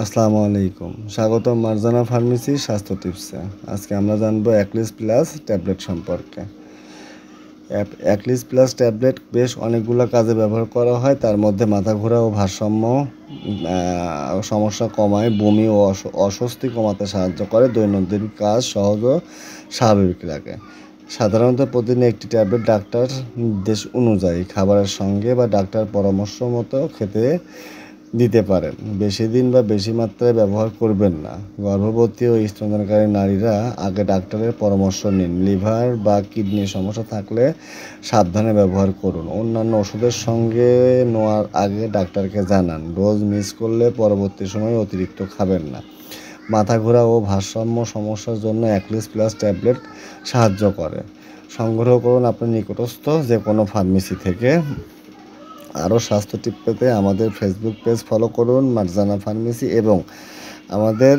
আসসালামু আলাইকুম, স্বাগতম মার্জানা ফার্মেসি স্বাস্থ্য টিপসে। আজকে আমরা জানবো অ্যাক্লিস প্লাস ট্যাবলেট সম্পর্কে। অ্যাক্লিস প্লাস ট্যাবলেট বেশ অনেকগুলো কাজে ব্যবহার করা হয়। তার মধ্যে মাথা ঘোরা ও ভারসাম্য সমস্যা কমায়, বমি ও অস্বস্তি কমাতে সাহায্য করে, দৈনন্দিন কাজ সহজ ও স্বাভাবিক রাখে। সাধারণত প্রতিদিন একটি ট্যাবলেট ডাক্তার নির্দেশ অনুযায়ী খাবারের সঙ্গে বা ডাক্তার পরামর্শ মতো খেতে দিতে পারেন। বেশি দিন বা বেশি মাত্রায় ব্যবহার করবেন না। গর্ভবতী ও স্তন্যদানকারী নারীরা আগে ডাক্তারের পরামর্শ নিন। লিভার বা কিডনির সমস্যা থাকলে সাবধানে ব্যবহার করুন। অন্যান্য ওষুধের সঙ্গে নেওয়ার আগে ডাক্তারকে জানান। ডোজ মিস করলে পরবর্তী সময়ে অতিরিক্ত খাবেন না। মাথা ঘোরা ও ভারসাম্য সমস্যার জন্য অ্যাক্লিস প্লাস ট্যাবলেট সাহায্য করে। সংগ্রহ করুন আপনার নিকটস্থ যে কোনো ফার্মেসি থেকে। আরও স্বাস্থ্য টিপ পেতে আমাদের ফেসবুক পেজ ফলো করুন মার্জানা ফার্মেসি, এবং আমাদের